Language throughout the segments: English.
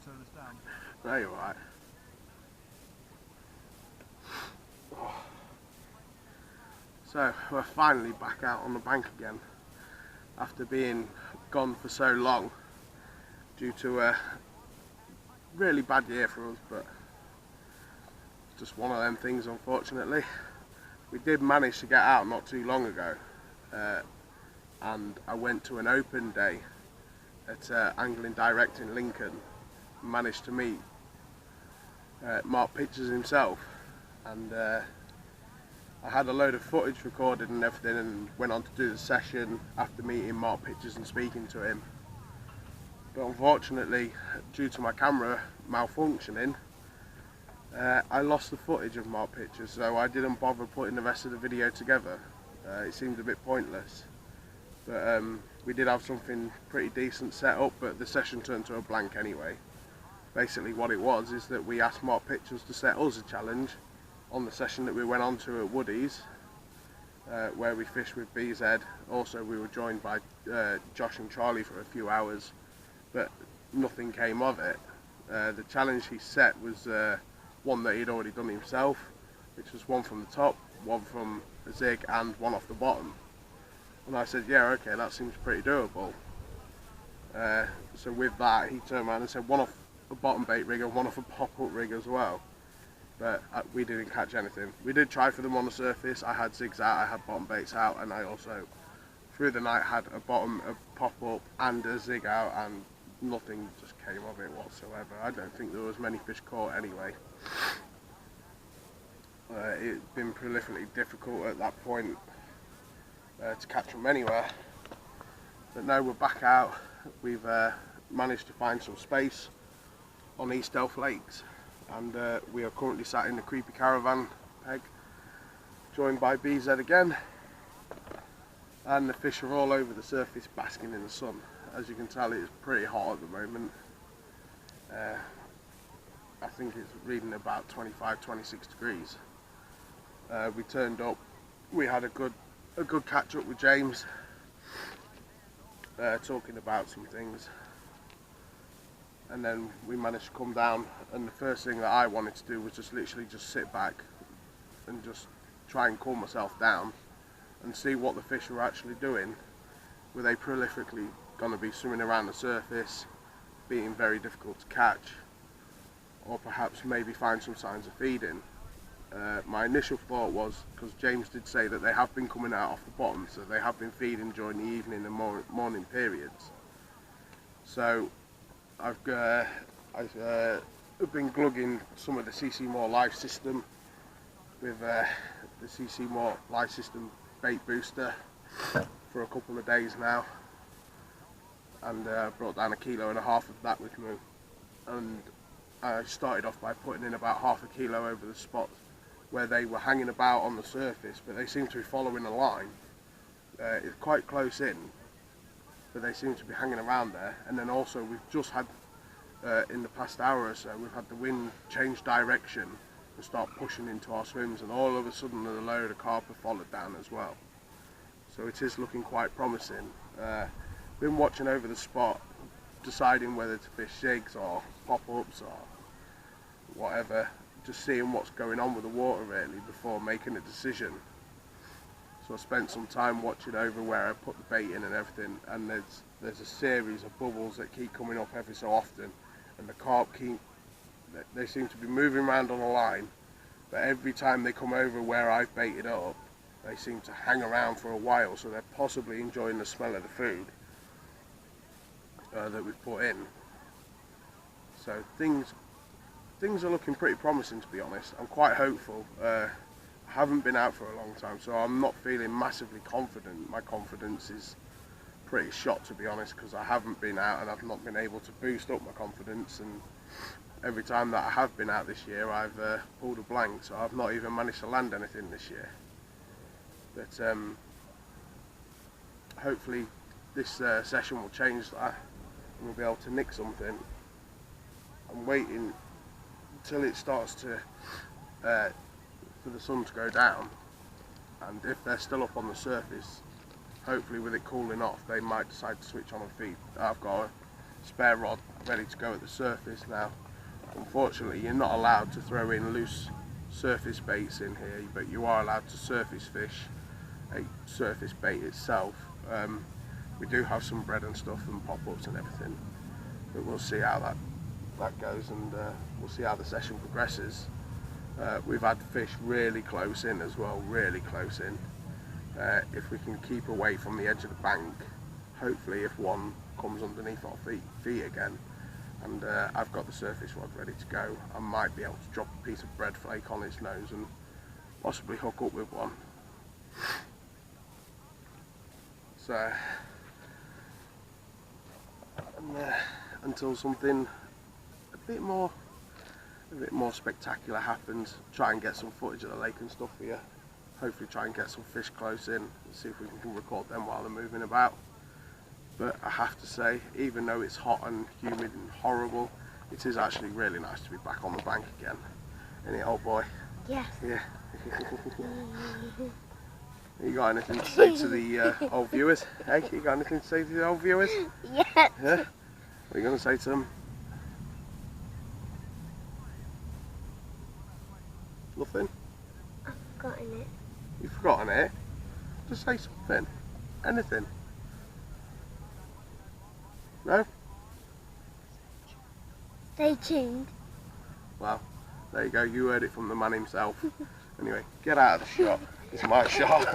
turn us down. No, you're right. So we're finally back out on the bank again after being gone for so long due to a really bad year for us, but just one of them things, unfortunately. We did manage to get out not too long ago, and I went to an open day at Angling Direct in Lincoln. Managed to meet Mark Pictures himself, and I had a load of footage recorded and everything, and went on to do the session after meeting Mark Pictures and speaking to him. But unfortunately, due to my camera malfunctioning, I lost the footage of Mark Pictures, so I didn't bother putting the rest of the video together. It seemed a bit pointless. But we did have something pretty decent set up, but the session turned to a blank anyway. Basically what it was is that we asked Mark Pictures to set us a challenge on the session that we went on to at Woody's, where we fished with BZ. Also we were joined by Josh and Charlie for a few hours, but nothing came of it. The challenge he set was one that he'd already done himself, which was one from the top, one from a zig and one off the bottom. And I said, yeah, okay, that seems pretty doable. So with that, he turned around and said one off a bottom bait rig and one off a pop-up rig as well. But we didn't catch anything. We did try for them on the surface. I had zigs out, I had bottom baits out, and I also, through the night, had a pop-up and a zig out, and nothing just came of it whatsoever. I don't think there was many fish caught anyway. It's been prolifically difficult at that point to catch them anywhere. But now we're back out. We've managed to find some space on East Delph Lakes, and we are currently sat in the creepy caravan peg, joined by BZ again, and the fish are all over the surface basking in the sun. As you can tell, it's pretty hot at the moment. I think it's reading about 25-26 degrees. We turned up, we had a good catch up with James, talking about some things, and then we managed to come down, and the first thing that I wanted to do was just literally just sit back and just try and calm myself down and see what the fish were actually doing. Were they prolifically going to be swimming around the surface, being very difficult to catch, or perhaps maybe find some signs of feeding? My initial thought was, because James did say that they have been coming out off the bottom, so they have been feeding during the evening and morning periods. So I've been glugging some of the CC More live system with the CC More live system bait booster for a couple of days now, and brought down 1.5 kilos of that with me. And I started off by putting in about 0.5 kilo over the spots where they were hanging about on the surface, but they seem to be following a line. It's quite close in, but they seem to be hanging around there. And then also we've just had, in the past hour or so, we've had the wind change direction and start pushing into our swims, and all of a sudden a load of carp have followed down as well. So it is looking quite promising. Been watching over the spot, deciding whether to fish jigs or pop-ups or whatever, just seeing what's going on with the water really before making a decision. So I spent some time watching over where I put the bait in and everything, and there's a series of bubbles that keep coming up every so often, and the carp they seem to be moving around on a line, but every time they come over where I've baited up, they seem to hang around for a while, so they're possibly enjoying the smell of the food that we've put in. So things are looking pretty promising, to be honest. I'm quite hopeful. I haven't been out for a long time, so I'm not feeling massively confident. My confidence is pretty shot, to be honest, because I haven't been out and I've not been able to boost up my confidence, and every time that I have been out this year I've pulled a blank, so I've not even managed to land anything this year. But hopefully this session will change that and we'll be able to nick something. I'm waiting until it starts to for the sun to go down, and if they're still up on the surface, hopefully with it cooling off, they might decide to switch on and feed. I've got a spare rod ready to go at the surface. Now unfortunately you're not allowed to throw in loose surface baits in here, but you are allowed to surface fish a surface bait itself. We do have some bread and stuff and pop-ups and everything, but we'll see how that goes, and we'll see how the session progresses. We've had fish really close in as well, really close in. If we can keep away from the edge of the bank, hopefully if one comes underneath our feet again, and I've got the surface rod ready to go, I might be able to drop a piece of bread flake on its nose and possibly hook up with one. So until something a bit more spectacular happens, try and get some footage of the lake and stuff for you. Hopefully try and get some fish close in and see if we can record them while they're moving about. But I have to say, even though it's hot and humid and horrible, it is actually really nice to be back on the bank again. Ain't it, old boy? Yes. Yeah. You got anything to say to the old viewers? Hey, you got anything to say to the old viewers? Yes. Yeah? What are you going to say to them? Nothing? I've forgotten it. You've forgotten it? Just say something. Anything. No? Stay tuned. Well, there you go. You heard it from the man himself. Anyway, get out of the shot. It's my shot.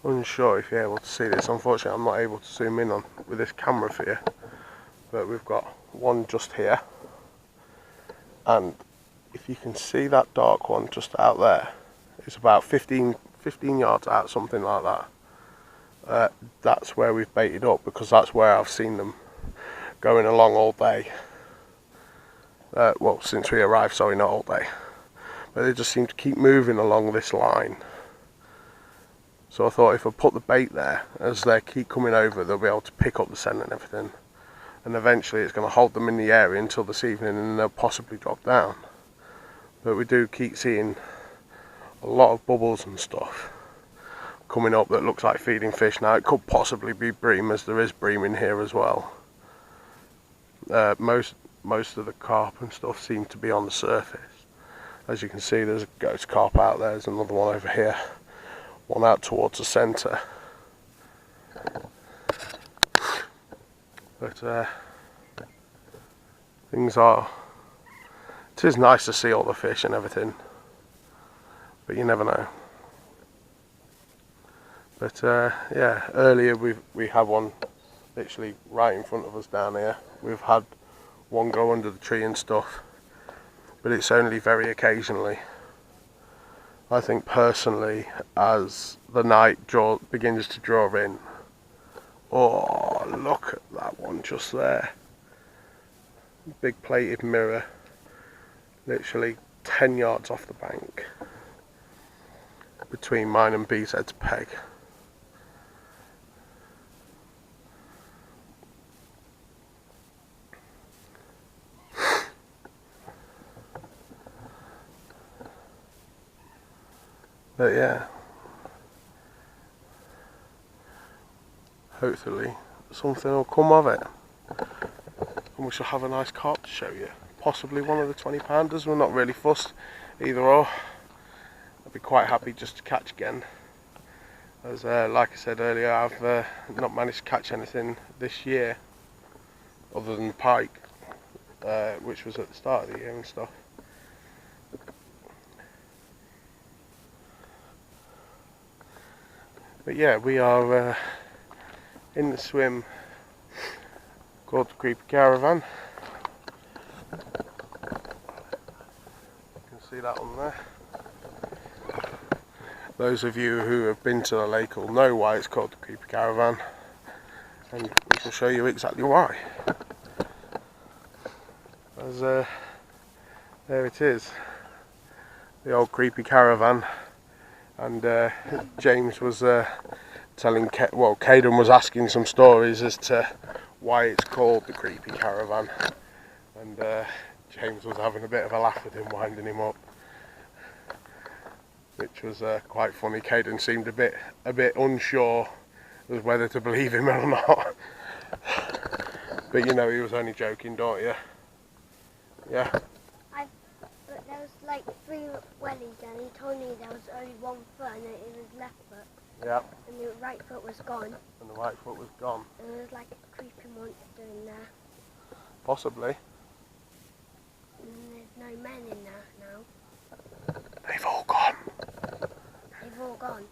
I'm unsure if you're able to see this. Unfortunately, I'm not able to zoom in on with this camera for you, but we've got one just here, and if you can see that dark one just out there, it's about 15 yards out, something like that. That's where we've baited up, because that's where I've seen them going along all day. Well, since we arrived, sorry, not all day. But they just seem to keep moving along this line. So I thought if I put the bait there, as they keep coming over, they'll be able to pick up the scent and everything. And eventually it's going to hold them in the area until this evening, and they'll possibly drop down. But we do keep seeing a lot of bubbles and stuff coming up that looks like feeding fish. Now it could possibly be bream, as there is bream in here as well. Most of the carp and stuff seem to be on the surface. As you can see, there's a ghost carp out there, there's another one over here, one out towards the centre. But things are, it is nice to see all the fish and everything, but you never know. But yeah, earlier we had one literally right in front of us down here. We've had one go under the tree and stuff, but it's only very occasionally. I think personally, as the night begins to draw in, oh, look at that one just there. Big plated mirror, literally 10 yards off the bank, between mine and BZ's peg. But yeah, hopefully something will come of it, and we shall have a nice carp to show you. Possibly one of the 20-pounders. We're not really fussed either or. I'd be quite happy just to catch again, as like I said earlier, I've not managed to catch anything this year other than pike. which was at the start of the year and stuff. But yeah, we are in the swim called the Creepy Caravan. You can see that on there. Those of you who have been to the lake will know why it's called the Creepy Caravan, and we shall show you exactly why. As there it is, the old Creepy Caravan, and James was telling, well, Caden was asking some stories as to why it's called the Creepy Caravan, and James was having a bit of a laugh with him, winding him up, which was quite funny. Caden seemed a bit unsure as whether to believe him or not, but you know he was only joking, don't you? Yeah. But there was like 3 wellies, and he told me there was only 1 foot, and it was left foot. Yeah. And the right foot was gone. And the right foot was gone. And there was like a creepy monster in there. Possibly. And there's no men in there now. They've all gone. They've all gone.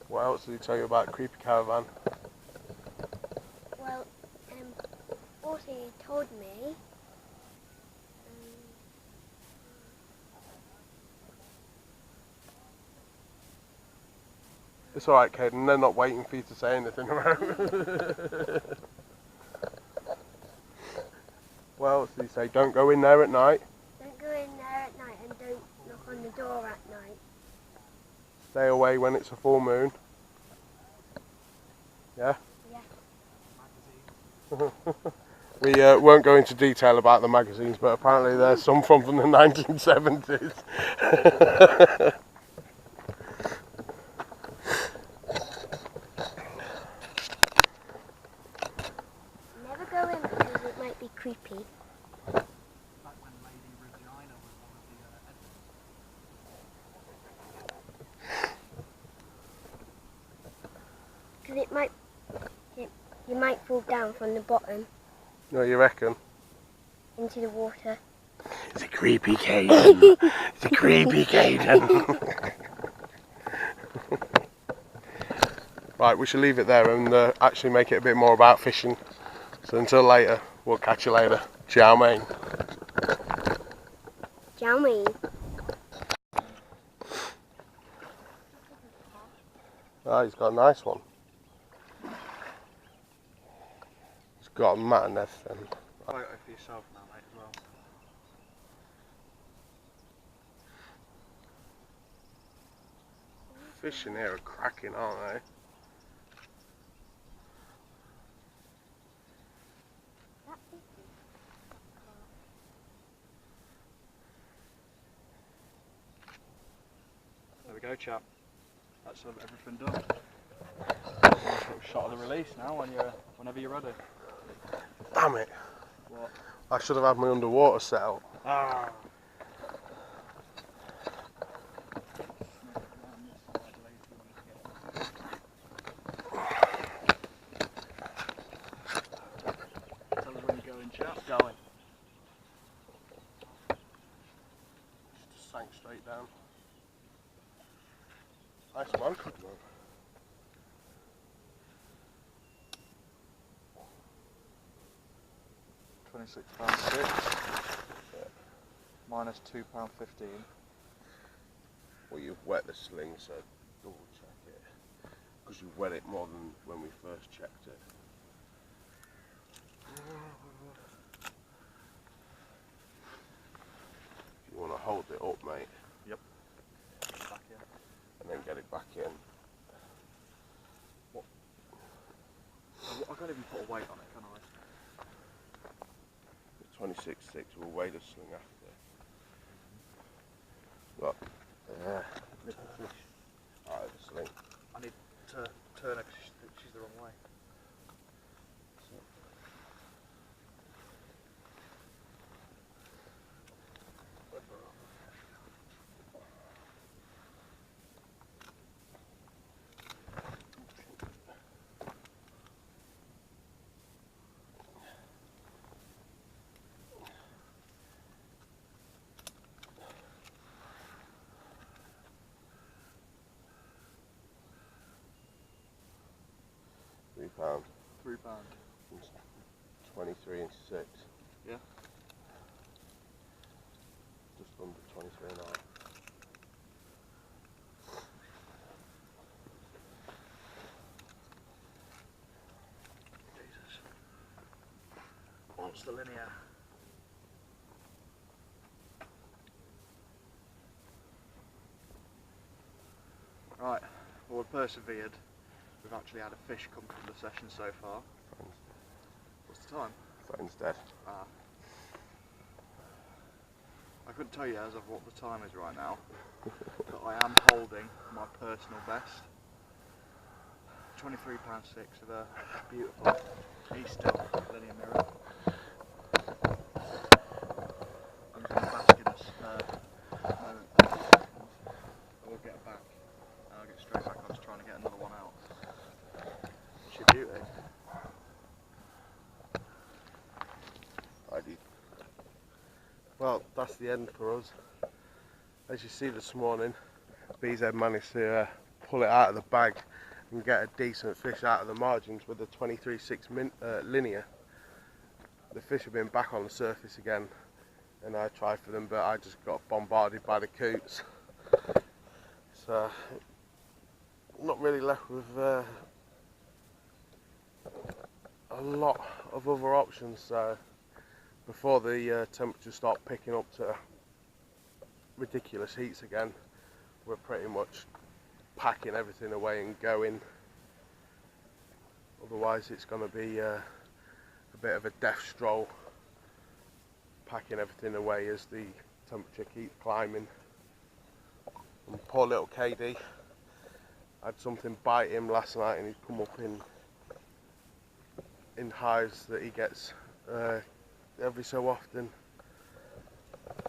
What else did he tell you about Creepy Caravan? Well, also he told me It's alright, Caden, they're not waiting for you to say anything about it. What else did he say? Don't go in there at night. don't go in there at night, and don't knock on the door at night. Stay away when it's a full moon. Yeah? Yeah. We won't go into detail about the magazines, but apparently there's some from the 1970s. Never go in because it might be creepy. Because you might fall down from the bottom No, you reckon? into the water. It's a creepy Caden. It's a creepy Caden. Right, we shall leave it there and actually make it a bit more about fishing. So until later, we'll catch you later. Ciao, mate. Ciao, me. Ah, he's got a nice one. He's got a mat and everything. Photo for yourself now, mate, as well. Fish in here are cracking, aren't they? There we go, chap. That's everything done. Shot of the release now whenever you're ready. Damn it. What? I should have had my underwater set up. Ah. Tell us when you're going, chap. Going. Just sank straight down. Nice one. £26.6. Minus £2.15. Well, you've wet the sling, so double check it. Because you've wet it more than when we first checked it. If you want to hold it up, mate. Yep. Back in. And then get it back in. What? I can't even put a weight on it, can I? 26.6 will weigh the sling after. Look, there. Little fish out of the sling. I need to turn her because she's the wrong way. So. £3. £3. 23 and 6. Yeah. Just under 23 and a half. Jesus. What's the linear? Right, well, we've persevered. We've actually had a fish come from the session so far. What's the time? Phone's dead. Ah. I couldn't tell you as of what the time is right now, but I am holding my personal best. £23.6 of a beautiful Easter linear mirror. I'm just going to bask in this moment. I will get back and I'll get straight back on to trying to get another one out. It's your beauty. Well, that's the end for us. As you see this morning, BZ managed to pull it out of the bag and get a decent fish out of the margins with the 23.6 linear. The fish have been back on the surface again, and I tried for them, but I just got bombarded by the coots. So, not really left with a lot of other options. So, before the temperatures start picking up to ridiculous heats again, we're pretty much packing everything away and going. Otherwise it's going to be a bit of a death stroll, packing everything away as the temperature keeps climbing. And poor little KD had something bite him last night, and he'd come up in hives that he gets every so often,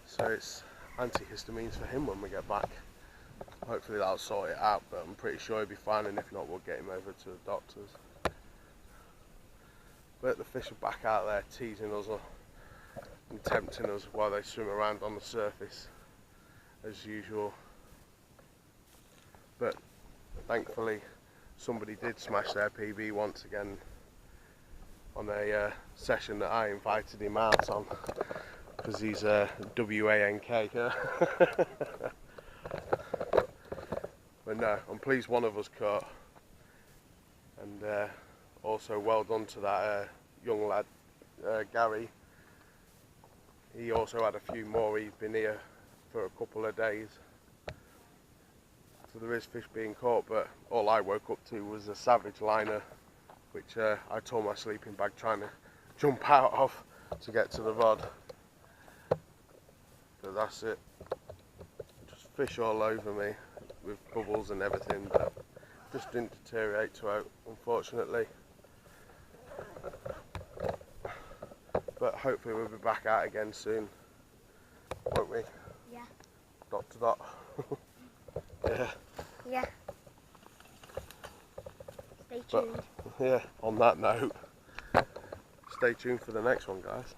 so it's antihistamines for him when we get back. Hopefully that'll sort it out, but I'm pretty sure he'll be fine, and if not, we'll get him over to the doctors. But the fish are back out there teasing us and tempting us while they swim around on the surface as usual. But thankfully somebody did smash their PB once again on a session that I invited him out on, because he's a WANK. But no, I'm pleased one of us caught, and also well done to that young lad, Gary. He also had a few more. He's been here for a couple of days, so there is fish being caught, but all I woke up to was a savage liner, which I tore my sleeping bag trying to jump out of to get to the rod. But that's it. Just fish all over me with bubbles and everything, but just didn't deteriorate too out, unfortunately. But hopefully we'll be back out again soon, won't we? Yeah. Dot to dot. Yeah. Yeah. Stay tuned. But, yeah, on that note, stay tuned for the next one, guys.